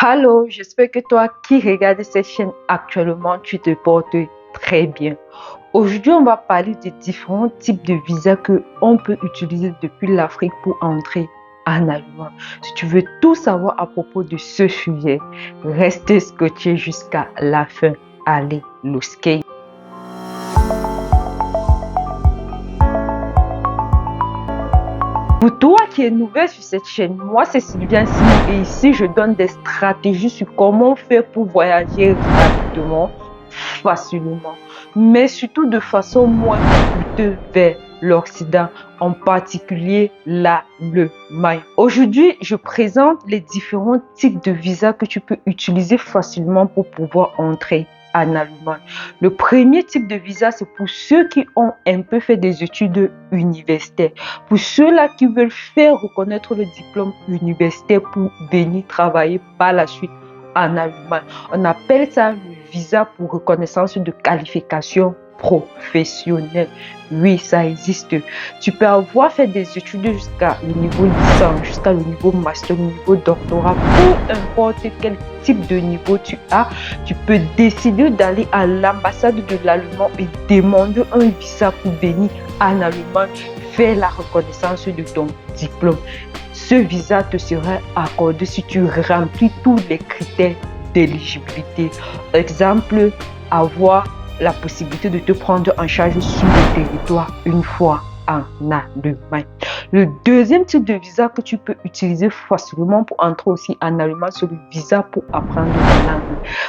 Allô, j'espère que toi qui regardes cette chaîne actuellement, tu te portes très bien. Aujourd'hui, on va parler des différents types de visas que on peut utiliser depuis l'Afrique pour entrer en Allemagne. Si tu veux tout savoir à propos de ce sujet, reste scotché jusqu'à la fin. Allez, los que. Pour toi qui es nouvelle sur cette chaîne, moi c'est Sylviane Simon et ici je donne des stratégies sur comment faire pour voyager rapidement, facilement, mais surtout de façon moins coûteuse vers l'Occident, en particulier l'Allemagne. Aujourd'hui, je présente les différents types de visas que tu peux utiliser facilement pour pouvoir entrer en Allemagne. Le premier type de visa, c'est pour ceux qui ont un peu fait des études universitaires. Pour ceux-là qui veulent faire reconnaître le diplôme universitaire pour venir travailler par la suite en Allemagne. On appelle ça le visa pour reconnaissance de qualification professionnelle. Oui, ça existe. Tu peux avoir fait des études jusqu'à le niveau licence, jusqu'à le niveau master, le niveau doctorat, peu importe quel type de niveau tu as, tu peux décider d'aller à l'ambassade de l'Allemagne et demander un visa pour venir en Allemagne faire la reconnaissance de ton diplôme. Ce visa te sera accordé si tu remplis tous les critères d'éligibilité. Exemple, avoir la possibilité de te prendre en charge sur le territoire une fois en Allemagne. Le deuxième type de visa que tu peux utiliser facilement pour entrer aussi en Allemagne, c'est le visa pour apprendre la langue.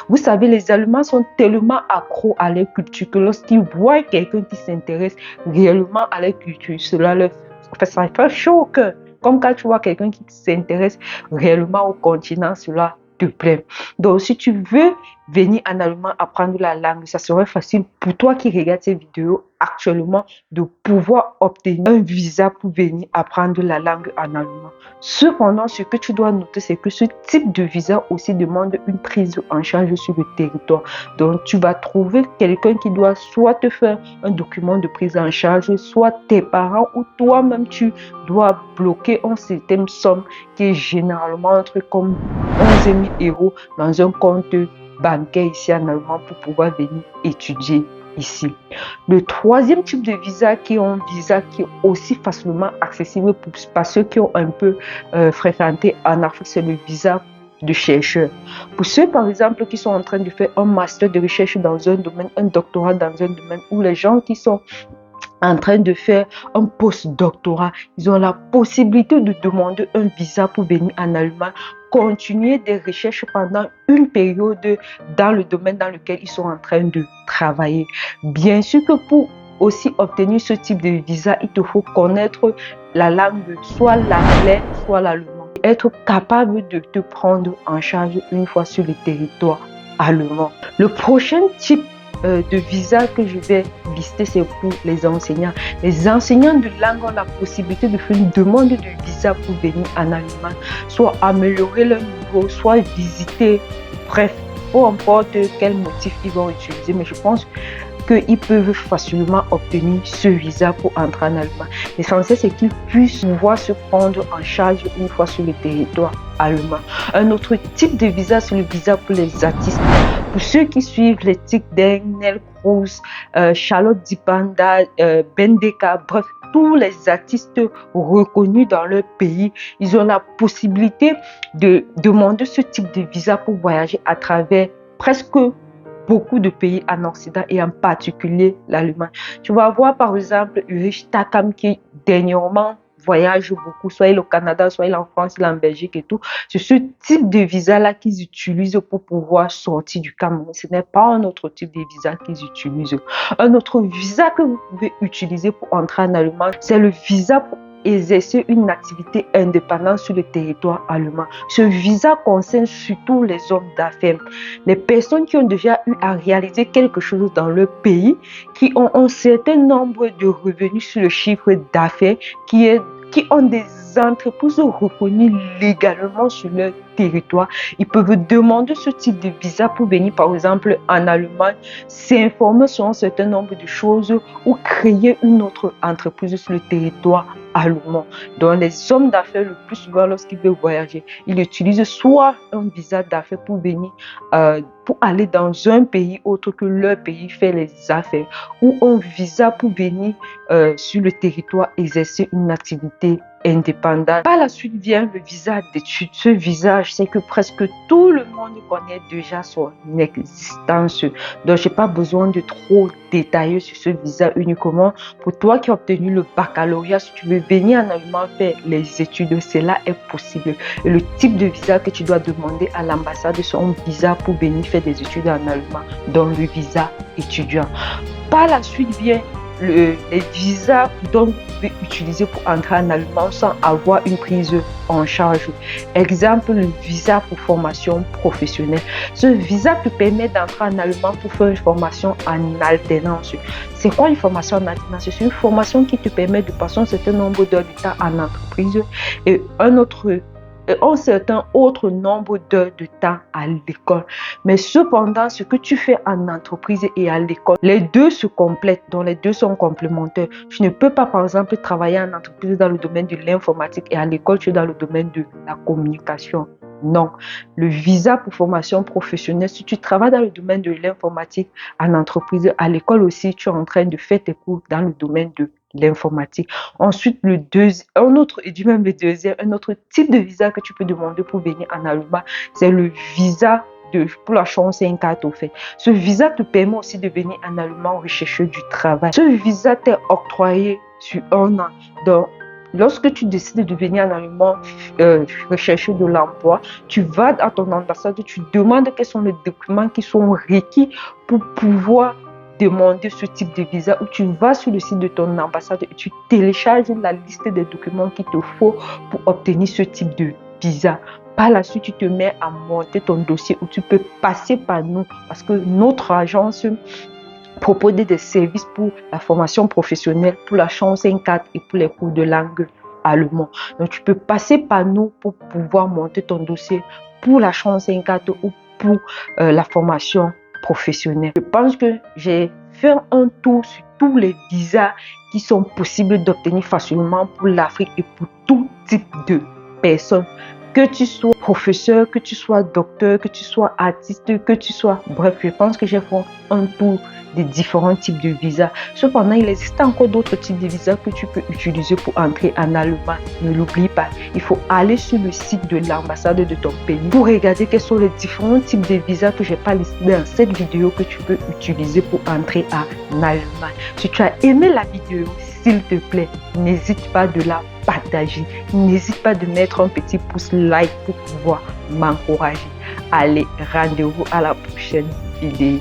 Vous savez, les Allemands sont tellement accros à leur culture que lorsqu'ils voient quelqu'un qui s'intéresse réellement à leur culture, cela leur fait chaud au cœur. Comme quand tu vois quelqu'un qui s'intéresse réellement au continent, cela te plaît. Donc, si tu veux venir en Allemagne apprendre la langue, ça serait facile pour toi qui regarde ces vidéos actuellement de pouvoir obtenir un visa pour venir apprendre la langue en allemand. Cependant, ce que tu dois noter, c'est que ce type de visa aussi demande une prise en charge sur le territoire. Donc, tu vas trouver quelqu'un qui doit soit te faire un document de prise en charge, soit tes parents ou toi-même, tu dois bloquer une certaine somme qui est généralement entre comme 11 000 € dans un compte bancaire ici en Allemagne pour pouvoir venir étudier ici. Le troisième type de visa qui est un visa qui est aussi facilement accessible pour ceux qui ont un peu fréquenté en Afrique, c'est le visa de chercheur. Pour ceux par exemple qui sont en train de faire un master de recherche dans un domaine, un doctorat dans un domaine, ou les gens qui sont en train de faire un post-doctorat, ils ont la possibilité de demander un visa pour venir en Allemagne, continuer des recherches pendant une période dans le domaine dans lequel ils sont en train de travailler. Bien sûr que pour aussi obtenir ce type de visa, il te faut connaître la langue, soit l'anglais, soit l'allemand. Être capable de te prendre en charge une fois sur le territoire allemand. Le prochain type de visa que je vais lister, c'est pour les enseignants. Les enseignants de langue ont la possibilité de faire une demande de visa pour venir en Allemagne, soit améliorer leur niveau, soit visiter, bref, peu importe quel motif ils vont utiliser, mais je pense qu'ils peuvent facilement obtenir ce visa pour entrer en Allemagne. L'essentiel, c'est qu'ils puissent pouvoir se prendre en charge une fois sur le territoire allemand. Un autre type de visa, c'est le visa pour les artistes. Pour ceux qui suivent les tics d'Engel Cruz, Charlotte Dipanda, Bendeka, bref, tous les artistes reconnus dans leur pays, ils ont la possibilité de demander ce type de visa pour voyager à travers presque beaucoup de pays en Occident et en particulier l'Allemagne. Tu vas voir par exemple Ulrich Takam qui dernièrement voyage beaucoup, soit il est au Canada, soit il est en France, il est en Belgique et tout. C'est ce type de visa-là qu'ils utilisent pour pouvoir sortir du Cameroun. Ce n'est pas un autre type de visa qu'ils utilisent. Un autre visa que vous pouvez utiliser pour entrer en Allemagne, c'est le visa pour exercer une activité indépendante sur le territoire allemand. Ce visa concerne surtout les hommes d'affaires, les personnes qui ont déjà eu à réaliser quelque chose dans leur pays, qui ont un certain nombre de revenus sur le chiffre d'affaires, qui ont des entreprises reconnues légalement sur leur territoire. Ils peuvent demander ce type de visa pour venir par exemple en Allemagne, s'informer sur un certain nombre de choses ou créer une autre entreprise sur le territoire allemand. Donc, les hommes d'affaires, le plus souvent, lorsqu'ils veulent voyager, ils utilisent soit un visa d'affaires pour venir, pour aller dans un pays autre que leur pays fait les affaires, ou un visa pour venir sur le territoire exercer une activité indépendante. Par la suite vient le visa d'études. Ce visa, je sais que presque tout le monde connaît déjà son existence. Donc, je n'ai pas besoin de trop détailler sur ce visa uniquement. Pour toi qui as obtenu le baccalauréat, si tu veux venir en Allemagne faire les études, cela est possible. Et le type de visa que tu dois demander à l'ambassade, c'est un visa pour venir faire des études en Allemagne, donc le visa étudiant. Par la suite vient les visas dont vous pouvez utiliser pour entrer en Allemagne sans avoir une prise en charge. Exemple, le visa pour formation professionnelle. Ce visa te permet d'entrer en Allemagne pour faire une formation en alternance. C'est quoi une formation en alternance? C'est une formation qui te permet de passer un certain nombre d'heures de temps en entreprise et un certain autre nombre d'heures de temps à l'école. Mais cependant, ce que tu fais en entreprise et à l'école, les deux se complètent, donc les deux sont complémentaires. Tu ne peux pas, par exemple, travailler en entreprise dans le domaine de l'informatique et à l'école, tu es dans le domaine de la communication. Non, le visa pour formation professionnelle, si tu travailles dans le domaine de l'informatique en entreprise, à l'école aussi, tu es en train de faire tes cours dans le domaine de l'informatique. Ensuite, un autre type de visa que tu peux demander pour venir en Allemagne, c'est le visa pour la chance 4 au fait. Ce visa te permet aussi de venir en Allemagne rechercher du travail. Ce visa t'est octroyé sur 1 an. Donc, lorsque tu décides de venir en Allemagne rechercher de l'emploi, tu vas à ton ambassade, tu demandes quels sont les documents qui sont requis pour pouvoir demander ce type de visa, ou tu vas sur le site de ton ambassade et tu télécharges la liste des documents qu'il te faut pour obtenir ce type de visa. Par la suite, tu te mets à monter ton dossier où tu peux passer par nous parce que notre agence propose des services pour la formation professionnelle, pour la chance 4 et pour les cours de langue allemand. Donc, tu peux passer par nous pour pouvoir monter ton dossier pour la chance 4 ou pour la formation professionnelle. Je pense que j'ai fait un tour sur tous les visas qui sont possibles d'obtenir facilement pour l'Afrique et pour tout type de personnes. Que tu sois professeur, que tu sois docteur, que tu sois artiste, que tu sois... Bref, je pense que j'ai fait un tour des différents types de visas. Cependant, il existe encore d'autres types de visas que tu peux utiliser pour entrer en Allemagne. Ne l'oublie pas, il faut aller sur le site de l'ambassade de ton pays pour regarder quels sont les différents types de visas que je n'ai pas listés dans cette vidéo que tu peux utiliser pour entrer en Allemagne. Si tu as aimé la vidéo, s'il te plaît, n'hésite pas de la partager. N'hésite pas de mettre un petit pouce like pour pouvoir m'encourager. Allez, rendez-vous à la prochaine vidéo.